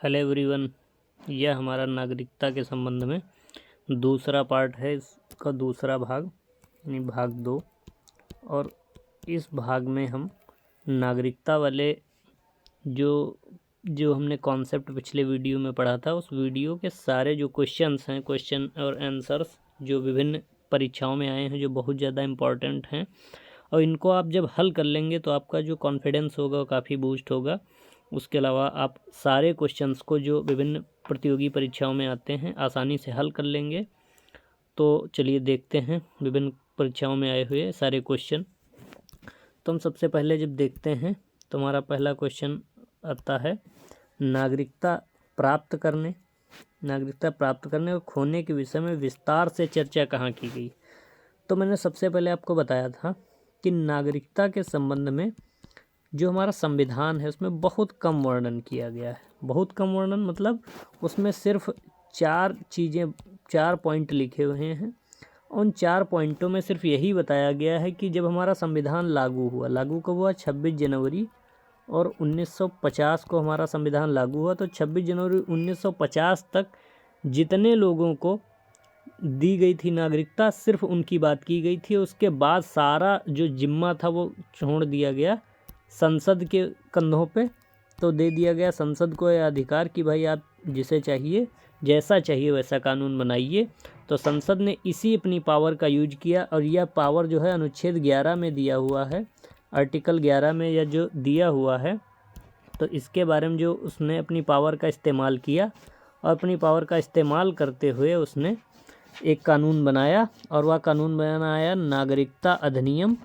Hello everyone, यह हमारा नागरिकता के संबंध में दूसरा पार्ट है। इसका दूसरा भाग यानी भाग 2। और इस भाग में हम नागरिकता वाले जो हमने कॉन्सेप्ट पिछले वीडियो में पढ़ा था, उस वीडियो के सारे जो क्वेश्चंस हैं, क्वेश्चन और आंसर्स जो विभिन्न परीक्षाओं में आए हैं, जो बहुत ज़्यादा इम्पॉर्टेंट हैं, और इनको आप जब हल कर लेंगे तो आपका जो कॉन्फिडेंस होगा वो काफ़ी बूस्ट होगा। उसके अलावा आप सारे क्वेश्चंस को जो विभिन्न प्रतियोगी परीक्षाओं में आते हैं आसानी से हल कर लेंगे। तो चलिए देखते हैं विभिन्न परीक्षाओं में आए हुए सारे क्वेश्चन। तो हम सबसे पहले जब देखते हैं तो हमारा पहला क्वेश्चन आता है, नागरिकता प्राप्त करने और खोने के विषय में विस्तार से चर्चा कहाँ की गई। तो मैंने सबसे पहले आपको बताया था कि नागरिकता के संबंध में जो हमारा संविधान है उसमें बहुत कम वर्णन किया गया है। बहुत कम वर्णन मतलब उसमें सिर्फ 4 पॉइंट लिखे हुए हैं। उन 4 पॉइंटों में सिर्फ यही बताया गया है कि जब हमारा संविधान लागू कब हुआ, 26 जनवरी और 1950 को हमारा संविधान लागू हुआ। तो 26 जनवरी 1950 तक जितने लोगों को दी गई थी नागरिकता, सिर्फ उनकी बात की गई थी। उसके बाद सारा जो जिम्मा था वो छोड़ दिया गया संसद के कंधों पे। तो दे दिया गया संसद को यह अधिकार कि भाई आप जिसे चाहिए, जैसा चाहिए वैसा कानून बनाइए। तो संसद ने इसी अपनी पावर का यूज किया, और यह पावर जो है अनुच्छेद 11 में दिया हुआ है, आर्टिकल 11 में यह जो दिया हुआ है। तो इसके बारे में जो उसने अपनी पावर का इस्तेमाल किया, और अपनी पावर का इस्तेमाल करते हुए उसने एक कानून बनाया, और वह कानून बनाया नागरिकता अधिनियम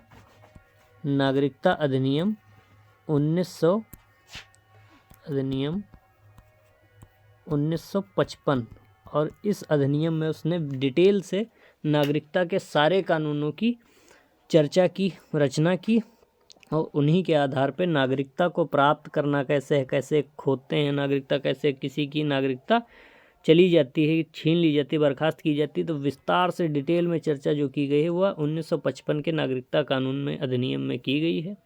1955। और इस अधिनियम में उसने डिटेल से नागरिकता के सारे कानूनों की चर्चा की, रचना की, और उन्हीं के आधार पर नागरिकता को प्राप्त करना कैसे है, कैसे खोते हैं नागरिकता, कैसे किसी की नागरिकता चली जाती है, छीन ली जाती है, बर्खास्त की जाती है। तो विस्तार से डिटेल में चर्चा जो की गई है वह 1955 के नागरिकता कानून में, अधिनियम में की गई है।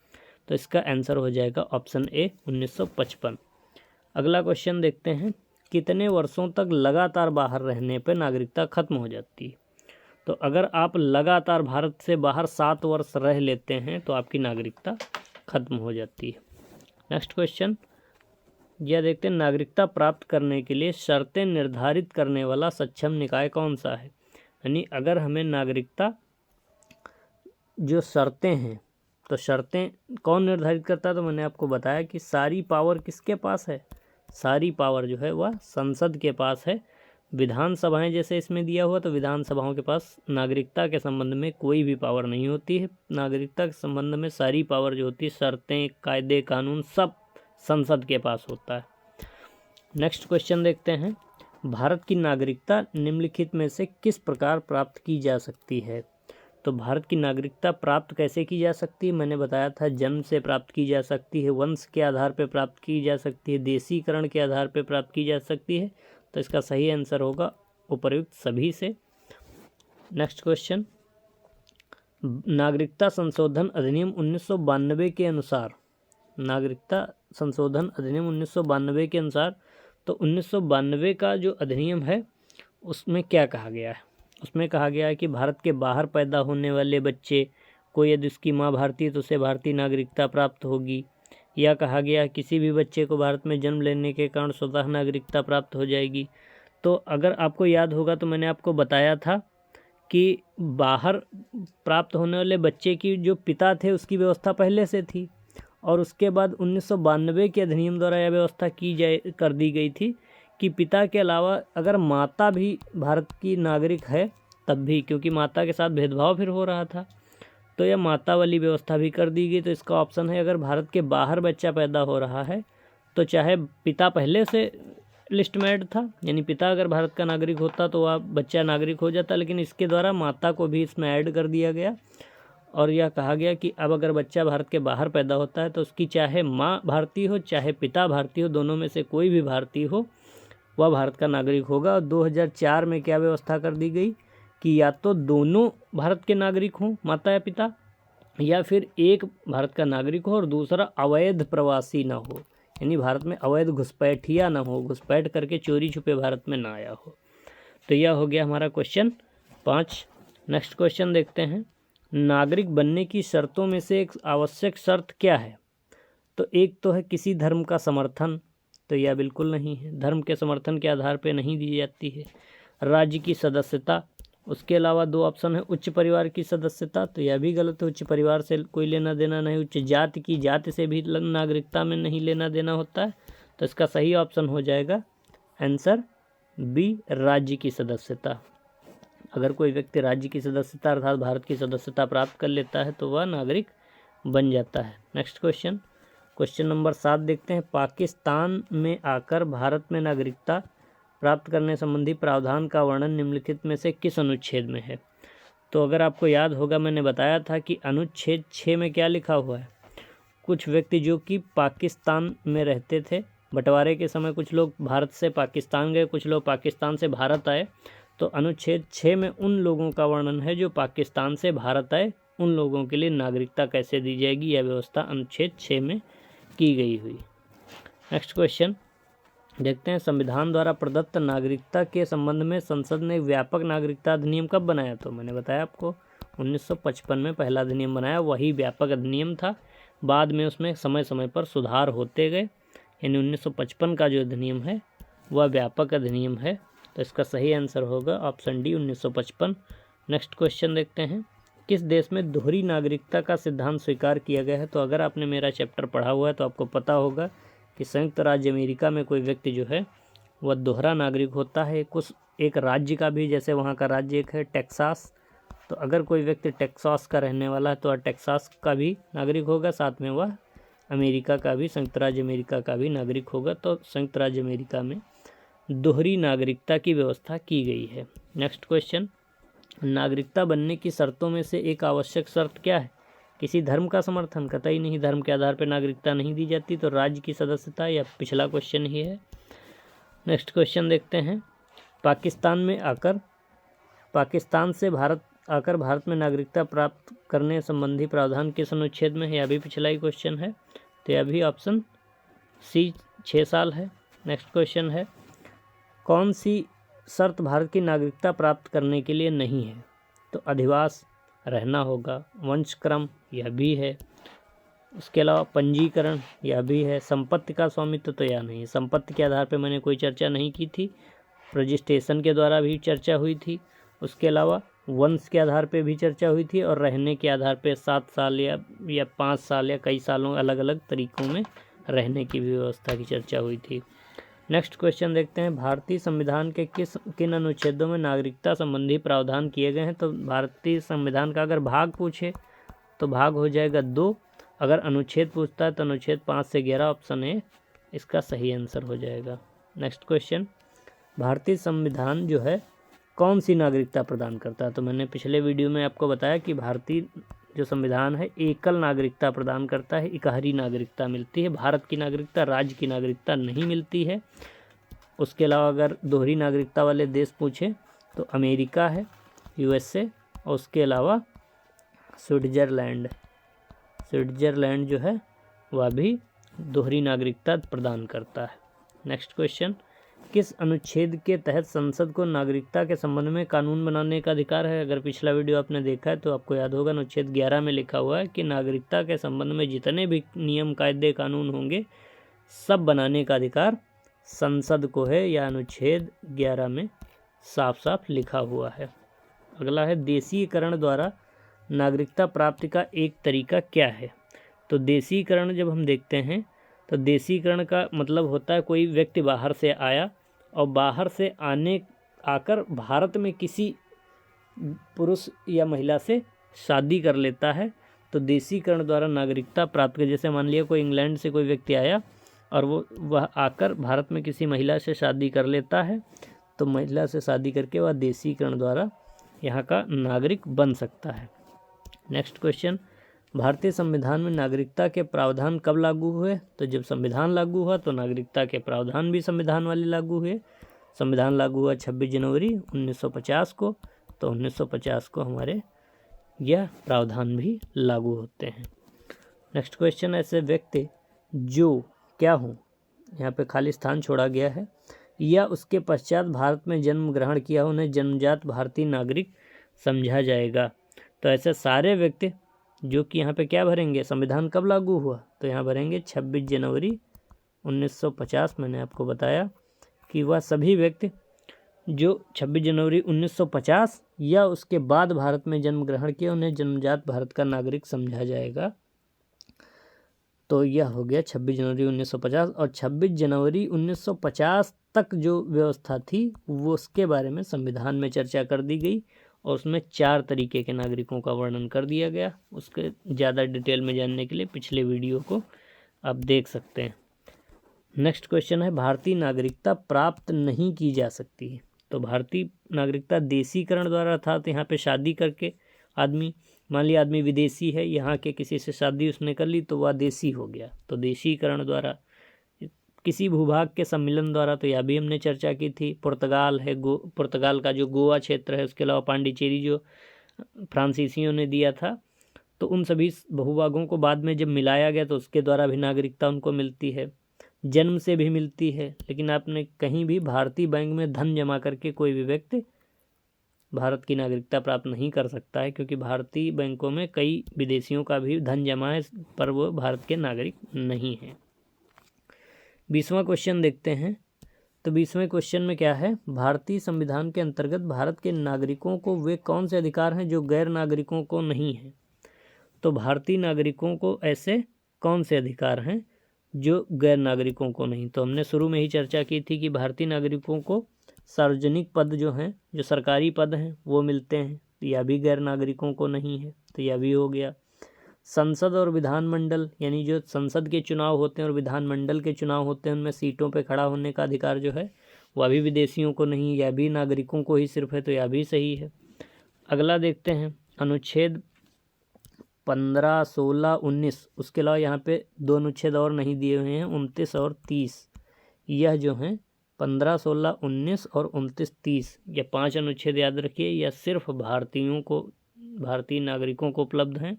तो इसका आंसर हो जाएगा ऑप्शन ए 1955। अगला क्वेश्चन देखते हैं, कितने वर्षों तक लगातार बाहर रहने पर नागरिकता खत्म हो जाती है। तो अगर आप लगातार भारत से बाहर 7 वर्ष रह लेते हैं तो आपकी नागरिकता खत्म हो जाती है। नेक्स्ट क्वेश्चन यह देखते हैं, नागरिकता प्राप्त करने के लिए शर्तें निर्धारित करने वाला सक्षम निकाय कौन सा है। यानी अगर हमें नागरिकता जो शर्तें हैं, तो शर्तें कौन निर्धारित करता है। तो मैंने आपको बताया कि सारी पावर किसके पास है, सारी पावर जो है वह संसद के पास है। विधानसभाएं जैसे इसमें दिया हुआ, तो विधानसभाओं के पास नागरिकता के संबंध में कोई भी पावर नहीं होती है। नागरिकता के संबंध में सारी पावर जो होती है, शर्तें, कायदे, कानून, सब संसद के पास होता है। नेक्स्ट क्वेश्चन देखते हैं, भारत की नागरिकता निम्नलिखित में से किस प्रकार प्राप्त की जा सकती है। तो भारत की नागरिकता प्राप्त कैसे की जा सकती है, मैंने बताया था जन्म से प्राप्त की जा सकती है, वंश के आधार पर प्राप्त की जा सकती है, देशीकरण के आधार पर प्राप्त की जा सकती है। तो इसका सही आंसर होगा उपर्युक्त सभी से। नेक्स्ट क्वेश्चन, नागरिकता संशोधन अधिनियम 1992 के अनुसार, नागरिकता संशोधन अधिनियम 1992 के अनुसार, तो 1992 का जो अधिनियम है उसमें क्या कहा गया है। उसमें कहा गया है कि भारत के बाहर पैदा होने वाले बच्चे को यदि उसकी माँ भारतीय है तो उसे भारतीय नागरिकता प्राप्त होगी। या कहा गया किसी भी बच्चे को भारत में जन्म लेने के कारण स्वतः नागरिकता प्राप्त हो जाएगी। तो अगर आपको याद होगा तो मैंने आपको बताया था कि बाहर प्राप्त होने वाले बच्चे की जो पिता थे उसकी व्यवस्था पहले से थी, और उसके बाद 1992 के अधिनियम द्वारा यह व्यवस्था कर दी गई थी कि पिता के अलावा अगर माता भी भारत की नागरिक है तब भी, क्योंकि माता के साथ भेदभाव फिर हो रहा था, तो यह माता वाली व्यवस्था भी कर दी गई। तो इसका ऑप्शन है, अगर भारत के बाहर बच्चा पैदा हो रहा है तो चाहे पिता पहले से लिस्ट में ऐड था, यानी पिता अगर भारत का नागरिक होता तो वह बच्चा नागरिक हो जाता, लेकिन इसके द्वारा माता को भी इसमें ऐड कर दिया गया। और यह कहा गया कि अब अगर बच्चा भारत के बाहर पैदा होता है तो उसकी चाहे माँ भारतीय हो चाहे पिता भारतीय हो, दोनों में से कोई भी भारतीय हो, वह भारत का नागरिक होगा। और 2004 में क्या व्यवस्था कर दी गई कि या तो दोनों भारत के नागरिक हों, माता या पिता, या फिर एक भारत का नागरिक हो और दूसरा अवैध प्रवासी ना हो। यानी भारत में अवैध घुसपैठिया ना हो, घुसपैठ करके चोरी छुपे भारत में ना आया हो। तो यह हो गया हमारा क्वेश्चन 5। नेक्स्ट क्वेश्चन देखते हैं, नागरिक बनने की शर्तों में से एक आवश्यक शर्त क्या है? तो एक तो है किसी धर्म का समर्थन, तो यह बिल्कुल नहीं है, धर्म के समर्थन के आधार पर नहीं दी जाती है। राज्य की सदस्यता, उसके अलावा 2 ऑप्शन है, उच्च परिवार की सदस्यता, तो यह भी गलत है, उच्च परिवार से कोई लेना देना नहीं। उच्च जाति की, जाति से भी नागरिकता में नहीं लेना देना होता है, तो इसका सही ऑप्शन हो जाएगा आंसर बी, राज्य की सदस्यता। अगर कोई व्यक्ति राज्य की सदस्यता अर्थात भारत की सदस्यता प्राप्त कर लेता है तो वह नागरिक बन जाता है। नेक्स्ट क्वेश्चन नंबर 7 देखते हैं, पाकिस्तान में आकर भारत में नागरिकता प्राप्त करने संबंधी प्रावधान का वर्णन निम्नलिखित में से किस अनुच्छेद में है? तो अगर आपको याद होगा, मैंने बताया था कि अनुच्छेद 6 में क्या लिखा हुआ है, कुछ व्यक्ति जो कि पाकिस्तान में रहते थे, बंटवारे के समय कुछ लोग भारत से पाकिस्तान गए, कुछ लोग पाकिस्तान से भारत आए, तो अनुच्छेद 6 में उन लोगों का वर्णन है जो पाकिस्तान से भारत आए, उन लोगों के लिए नागरिकता कैसे दी जाएगी, यह व्यवस्था अनुच्छेद 6 में की गई हुई। नेक्स्ट क्वेश्चन देखते हैं, संविधान द्वारा प्रदत्त नागरिकता के संबंध में संसद ने व्यापक नागरिकता अधिनियम कब बनाया? तो मैंने बताया आपको 1955 में पहला अधिनियम बनाया, वही व्यापक अधिनियम था। बाद में उसमें समय समय पर सुधार होते गए, यानी 1955 का जो अधिनियम है वह व्यापक अधिनियम है। तो इसका सही आंसर होगा ऑप्शन डी, 1955। नेक्स्ट क्वेश्चन देखते हैं, किस देश में दोहरी नागरिकता का सिद्धांत स्वीकार किया गया है? तो अगर आपने मेरा चैप्टर पढ़ा हुआ है तो आपको पता होगा कि संयुक्त राज्य अमेरिका में कोई व्यक्ति जो है वह दोहरा नागरिक होता है, कुछ एक राज्य का भी, जैसे वहाँ का राज्य एक है टेक्सास, तो अगर कोई व्यक्ति टेक्सास का रहने वाला है तो वह टेक्सास का भी नागरिक होगा, साथ में वह अमेरिका का भी, संयुक्त राज्य अमेरिका का भी नागरिक होगा। तो संयुक्त राज्य अमेरिका में दोहरी नागरिकता की व्यवस्था की गई है। नेक्स्ट क्वेश्चन, नागरिकता बनने की शर्तों में से एक आवश्यक शर्त क्या है? किसी धर्म का समर्थन, कतई नहीं, धर्म के आधार पर नागरिकता नहीं दी जाती। तो राज्य की सदस्यता, यह पिछला क्वेश्चन ही है। नेक्स्ट क्वेश्चन देखते हैं, पाकिस्तान से भारत आकर भारत में नागरिकता प्राप्त करने संबंधी प्रावधान किस अनुच्छेद में है? यह भी पिछला ही क्वेश्चन है, तो यह भी ऑप्शन सी 6 साल है। नेक्स्ट क्वेश्चन है, कौन सी शर्त भारत की नागरिकता प्राप्त करने के लिए नहीं है? तो अधिवास रहना होगा, वंशक्रम यह भी है, उसके अलावा पंजीकरण यह भी है, संपत्ति का स्वामित्व तो यह नहीं है, संपत्ति के आधार पर मैंने कोई चर्चा नहीं की थी, रजिस्ट्रेशन के द्वारा भी चर्चा हुई थी, उसके अलावा वंश के आधार पे भी चर्चा हुई थी, और रहने के आधार पे 7 साल या 5 साल या कई सालों अलग अलग तरीकों में रहने की भी व्यवस्था की चर्चा हुई थी। नेक्स्ट क्वेश्चन देखते हैं, भारतीय संविधान के किन अनुच्छेदों में नागरिकता संबंधी प्रावधान किए गए हैं? तो भारतीय संविधान का अगर भाग पूछे तो भाग हो जाएगा 2, अगर अनुच्छेद पूछता है तो अनुच्छेद 5 से 11 ऑप्शन ए इसका सही आंसर हो जाएगा। नेक्स्ट क्वेश्चन, भारतीय संविधान जो है कौन सी नागरिकता प्रदान करता है? तो मैंने पिछले वीडियो में आपको बताया कि भारतीय जो संविधान है एकल नागरिकता प्रदान करता है, इकहरी नागरिकता मिलती है, भारत की नागरिकता, राज्य की नागरिकता नहीं मिलती है। उसके अलावा अगर दोहरी नागरिकता वाले देश पूछे तो अमेरिका है, USA, और उसके अलावा स्विट्जरलैंड जो है वह भी दोहरी नागरिकता प्रदान करता है। नेक्स्ट क्वेश्चन, किस अनुच्छेद के तहत संसद को नागरिकता के संबंध में कानून बनाने का अधिकार है? अगर पिछला वीडियो आपने देखा है तो आपको याद होगा, अनुच्छेद 11 में लिखा हुआ है कि नागरिकता के संबंध में जितने भी नियम, कायदे, कानून होंगे सब बनाने का अधिकार संसद को है, या अनुच्छेद 11 में साफ साफ लिखा हुआ है। अगला है, देशीकरण द्वारा नागरिकता प्राप्ति का एक तरीका क्या है? तो देशीकरण जब हम देखते हैं तो देशीकरण का मतलब होता है कोई व्यक्ति बाहर से आया और बाहर से आकर भारत में किसी पुरुष या महिला से शादी कर लेता है, तो देशीकरण द्वारा नागरिकता प्राप्त कर, जैसे मान लिया कोई इंग्लैंड से कोई व्यक्ति आया और वह आकर भारत में किसी महिला से शादी कर लेता है, तो महिला से शादी करके वह देशीकरण द्वारा यहाँ का नागरिक बन सकता है। नेक्स्ट क्वेश्चन, भारतीय संविधान में नागरिकता के प्रावधान कब लागू हुए? तो जब संविधान लागू हुआ तो नागरिकता के प्रावधान भी संविधान वाले लागू हुए। संविधान लागू हुआ 26 जनवरी 1950 को, तो 1950 को हमारे यह प्रावधान भी लागू होते हैं। नेक्स्ट क्वेश्चन, ऐसे व्यक्ति जो क्या हों, यहाँ पे खाली स्थान छोड़ा गया है, या उसके पश्चात भारत में जन्म ग्रहण किया उन्हें जन्मजात भारतीय नागरिक समझा जाएगा। तो ऐसे सारे व्यक्ति जो कि यहाँ पे क्या भरेंगे, संविधान कब लागू हुआ, तो यहाँ भरेंगे 26 जनवरी 1950। मैंने आपको बताया कि वह सभी व्यक्ति जो 26 जनवरी 1950 या उसके बाद भारत में जन्म ग्रहण किया उन्हें जन्मजात भारत का नागरिक समझा जाएगा। तो यह हो गया 26 जनवरी 1950। और 26 जनवरी 1950 तक जो व्यवस्था थी वो उसके बारे में संविधान में चर्चा कर दी गई और उसमें 4 तरीके के नागरिकों का वर्णन कर दिया गया। उसके ज़्यादा डिटेल में जानने के लिए पिछले वीडियो को आप देख सकते हैं। नेक्स्ट क्वेश्चन है, भारतीय नागरिकता प्राप्त नहीं की जा सकती है। तो भारतीय नागरिकता देशीकरण द्वारा, अर्थात यहाँ पे शादी करके आदमी, मान लिया आदमी विदेशी है, यहाँ के किसी से शादी उसने कर ली तो वह देशी हो गया, तो देशीकरण द्वारा। किसी भूभाग के सम्मिलन द्वारा, तो यह भी हमने चर्चा की थी। पुर्तगाल है, पुर्तगाल का जो गोवा क्षेत्र है, उसके अलावा पांडिचेरी जो फ्रांसीसियों ने दिया था, तो उन सभी भूभागों को बाद में जब मिलाया गया तो उसके द्वारा भी नागरिकता उनको मिलती है, जन्म से भी मिलती है। लेकिन आपने कहीं भी भारतीय बैंक में धन जमा करके कोई भी व्यक्ति भारत की नागरिकता प्राप्त नहीं कर सकता है, क्योंकि भारतीय बैंकों में कई विदेशियों का भी धन जमा है, पर वो भारत के नागरिक नहीं हैं। 20वां क्वेश्चन देखते हैं। तो 20वें क्वेश्चन में क्या है, भारतीय संविधान के अंतर्गत भारत के नागरिकों को वे कौन से अधिकार हैं जो गैर नागरिकों को नहीं हैं। तो भारतीय नागरिकों को ऐसे कौन से अधिकार हैं जो गैर नागरिकों को नहीं। तो हमने शुरू में ही चर्चा की थी कि भारतीय नागरिकों को सार्वजनिक पद जो हैं, जो सरकारी पद हैं, वो मिलते हैं, तो यह भी गैर नागरिकों को नहीं है, तो यह भी हो गया। संसद और विधानमंडल, यानी जो संसद के चुनाव होते हैं और विधानमंडल के चुनाव होते हैं, उनमें सीटों पे खड़ा होने का अधिकार जो है वह भी विदेशियों को नहीं, यह भी नागरिकों को ही सिर्फ है, तो यह भी सही है। अगला देखते हैं, अनुच्छेद 15, 16, 19, उसके अलावा यहाँ पे 2 अनुच्छेद और नहीं दिए हुए हैं, 29 और 30। यह जो हैं 15, 16, 19 और 29, 30, यह 5 अनुच्छेद याद रखिए। यह सिर्फ भारतीयों को, भारतीय नागरिकों को उपलब्ध हैं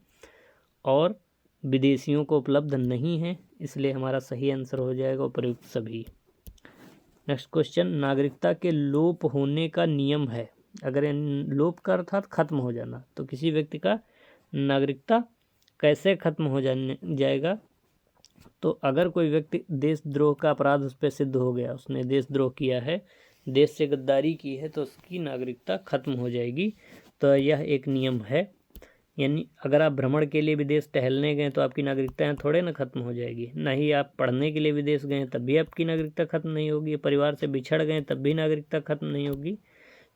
और विदेशियों को उपलब्ध नहीं है, इसलिए हमारा सही आंसर हो जाएगा उपयुक्त सभी। नेक्स्ट क्वेश्चन, नागरिकता के लोप होने का नियम है। अगर लोप का अर्थात खत्म हो जाना, तो किसी व्यक्ति का नागरिकता कैसे खत्म हो जाएगा। तो अगर कोई व्यक्ति देशद्रोह का अपराध उस पर सिद्ध हो गया, उसने देशद्रोह किया है, देश से गद्दारी की है, तो उसकी नागरिकता खत्म हो जाएगी। तो यह एक नियम है। यानी अगर आप भ्रमण के लिए विदेश टहलने गए तो आपकी नागरिकता थोड़े ना खत्म हो जाएगी, ना ही आप पढ़ने के लिए विदेश गए तब भी आपकी नागरिकता खत्म नहीं होगी, परिवार से बिछड़ गए तब भी नागरिकता खत्म नहीं होगी।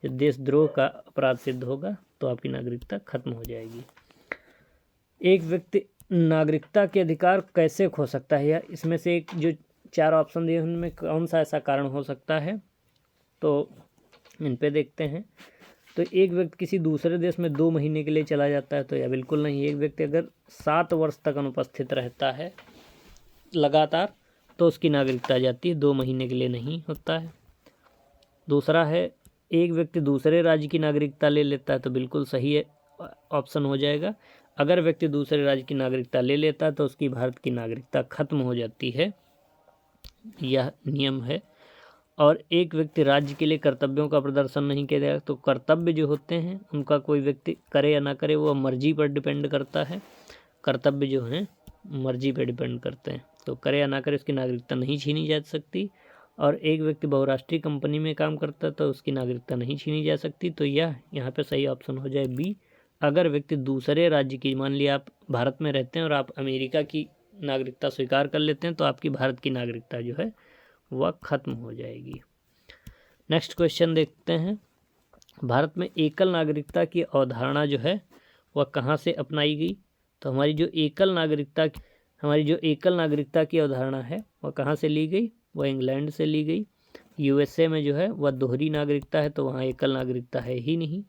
जब देशद्रोह का अपराध सिद्ध होगा तो आपकी नागरिकता खत्म हो जाएगी। एक व्यक्ति नागरिकता के अधिकार कैसे खो सकता है, या इसमें से एक जो 4 ऑप्शन दिए उनमें कौन सा ऐसा कारण हो सकता है, तो इन पे देखते हैं। तो एक व्यक्ति किसी दूसरे देश में 2 महीने के लिए चला जाता है, तो यह बिल्कुल नहीं। एक व्यक्ति अगर 7 वर्ष तक अनुपस्थित रहता है लगातार, तो उसकी नागरिकता जाती है, 2 महीने के लिए नहीं होता है। दूसरा है, एक व्यक्ति दूसरे राज्य की नागरिकता ले लेता है, तो बिल्कुल सही है, ऑप्शन हो जाएगा। अगर व्यक्ति दूसरे राज्य की नागरिकता ले लेता है तो उसकी भारत की नागरिकता खत्म हो जाती है, यह नियम है। और एक व्यक्ति राज्य के लिए कर्तव्यों का प्रदर्शन नहीं किया, तो कर्तव्य जो होते हैं उनका कोई व्यक्ति करे या ना करे वो मर्जी पर डिपेंड करता है। कर्तव्य जो हैं मर्जी पर डिपेंड करते हैं, तो करे या ना करे उसकी नागरिकता नहीं छीनी जा सकती। और एक व्यक्ति बहुराष्ट्रीय कंपनी में काम करता है तो उसकी नागरिकता नहीं छीनी जा सकती, तो यह यहाँ पे सही ऑप्शन हो जाए बी। अगर व्यक्ति दूसरे राज्य की, मान लिया आप भारत में रहते हैं और आप अमेरिका की नागरिकता स्वीकार कर लेते हैं, तो आपकी भारत की नागरिकता जो है वह खत्म हो जाएगी। नेक्स्ट क्वेश्चन देखते हैं, भारत में एकल नागरिकता की अवधारणा जो है वह कहाँ से अपनाई गई। तो हमारी जो एकल नागरिकता की अवधारणा है वह कहाँ से ली गई, वह इंग्लैंड से ली गई। यूएसए में जो है वह दोहरी नागरिकता है, तो वहाँ एकल नागरिकता है ही नहीं।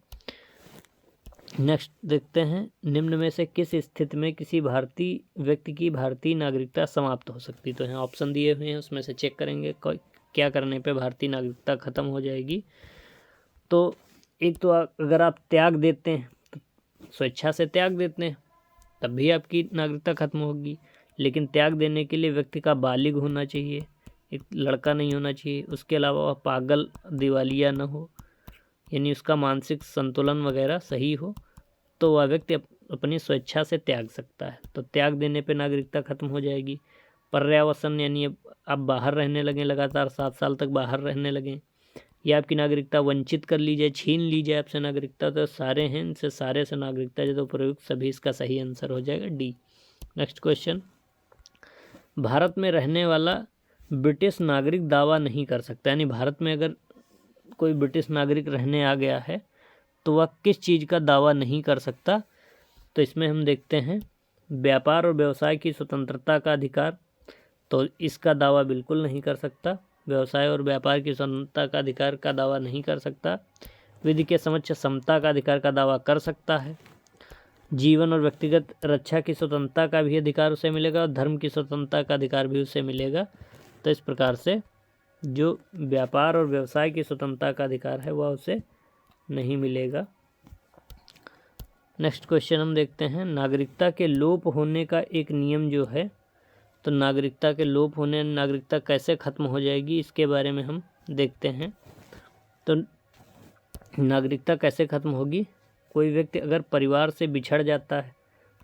नेक्स्ट देखते हैं, निम्न में से किस स्थिति में किसी भारतीय व्यक्ति की भारतीय नागरिकता समाप्त हो सकती। तो यहाँ ऑप्शन दिए हुए हैं, उसमें से चेक करेंगे क्या करने पे भारतीय नागरिकता खत्म हो जाएगी। तो एक तो अगर आप त्याग देते हैं, तो स्वेच्छा से त्याग देते हैं, तब भी आपकी नागरिकता खत्म होगी। लेकिन त्याग देने के लिए व्यक्ति का बालिग होना चाहिए, एक लड़का नहीं होना चाहिए। उसके अलावा वह पागल दिवालिया न हो, यानी उसका मानसिक संतुलन वगैरह सही हो, तो वह व्यक्ति अपनी स्वेच्छा से त्याग सकता है। तो त्याग देने पे नागरिकता खत्म हो जाएगी। पर्यावसन, यानी अब आप बाहर रहने लगें, लगातार 7 साल तक बाहर रहने लगें, या आपकी नागरिकता वंचित कर ली जाए, छीन ली जाए आपसे नागरिकता, तो सारे हैं, इनसे सारे से नागरिकता जो तो प्रयुक्त सभी, इसका सही आंसर हो जाएगा डी। नेक्स्ट क्वेश्चन, भारत में रहने वाला ब्रिटिश नागरिक दावा नहीं कर सकता, यानी भारत में अगर कोई ब्रिटिश नागरिक रहने आ गया है तो वह किस चीज़ का दावा नहीं कर सकता। तो इसमें हम देखते हैं व्यापार और व्यवसाय की स्वतंत्रता का अधिकार, तो इसका दावा बिल्कुल नहीं कर सकता। व्यवसाय और व्यापार की स्वतंत्रता का अधिकार का दावा नहीं कर सकता। विधि के समक्ष समता का अधिकार का दावा कर सकता है। जीवन और व्यक्तिगत रक्षा की स्वतंत्रता का भी अधिकार उसे मिलेगा और धर्म की स्वतंत्रता का अधिकार भी उसे मिलेगा। तो इस प्रकार से जो व्यापार और व्यवसाय की स्वतंत्रता का अधिकार है वह उसे नहीं मिलेगा। नेक्स्ट क्वेश्चन हम देखते हैं, नागरिकता के लोप होने का एक नियम जो है, तो नागरिकता के लोप होने, नागरिकता कैसे खत्म हो जाएगी, इसके बारे में हम देखते हैं। तो नागरिकता कैसे खत्म होगी, कोई व्यक्ति अगर परिवार से बिछड़ जाता है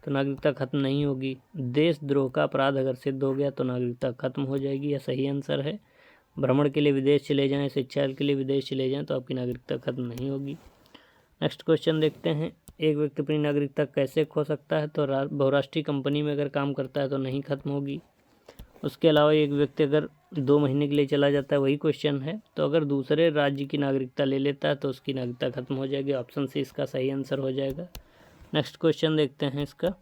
तो नागरिकता खत्म नहीं होगी। देशद्रोह का अपराध अगर सिद्ध हो गया तो नागरिकता खत्म हो जाएगी, यह सही आंसर है। भ्रमण के लिए विदेश चले जाएं, शिक्षा के लिए विदेश चले जाएं, तो आपकी नागरिकता खत्म नहीं होगी। नेक्स्ट क्वेश्चन देखते हैं, एक व्यक्ति अपनी नागरिकता कैसे खो सकता है, तो बहुराष्ट्रीय कंपनी में अगर काम करता है तो नहीं खत्म होगी। उसके अलावा एक व्यक्ति अगर 2 महीने के लिए चला जाता है, वही क्वेश्चन है, तो अगर दूसरे राज्य की नागरिकता ले लेता है तो उसकी नागरिकता खत्म हो जाएगी। ऑप्शन सी इसका सही आंसर हो जाएगा। नेक्स्ट क्वेश्चन देखते हैं इसका,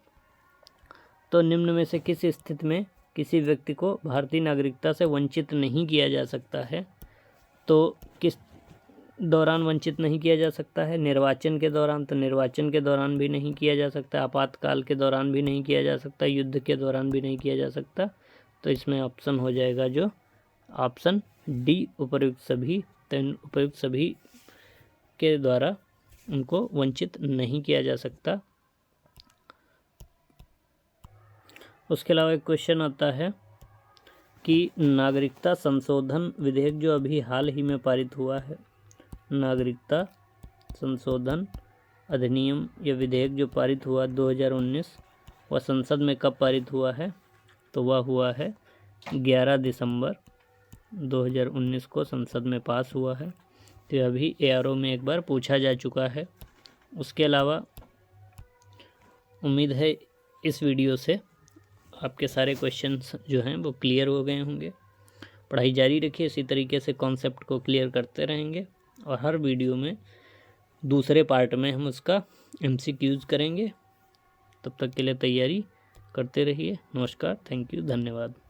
तो निम्न में से किस स्थिति में किसी व्यक्ति को भारतीय नागरिकता से वंचित नहीं किया जा सकता है। तो किस दौरान वंचित नहीं किया जा सकता है, निर्वाचन के दौरान, तो निर्वाचन के दौरान भी नहीं किया जा सकता, आपातकाल के दौरान भी नहीं किया जा सकता, युद्ध के दौरान भी नहीं किया जा सकता। तो इसमें ऑप्शन हो जाएगा जो ऑप्शन डी, उपर्युक्त सभी। तो इन उपर्युक्त सभी के द्वारा उनको वंचित नहीं किया जा सकता। उसके अलावा एक क्वेश्चन आता है कि नागरिकता संशोधन विधेयक जो अभी हाल ही में पारित हुआ है, नागरिकता संशोधन अधिनियम या विधेयक जो पारित हुआ 2019, वह संसद में कब पारित हुआ है, तो वह हुआ है 11 दिसंबर 2019 को संसद में पास हुआ है। तो यह भी ARO में एक बार पूछा जा चुका है। उसके अलावा उम्मीद है इस वीडियो से आपके सारे क्वेश्चंस जो हैं वो क्लियर हो गए होंगे। पढ़ाई जारी रखिए, इसी तरीके से कॉन्सेप्ट को क्लियर करते रहेंगे और हर वीडियो में दूसरे पार्ट में हम उसका MCQs करेंगे। तब तक के लिए तैयारी करते रहिए। नमस्कार, थैंक यू, धन्यवाद।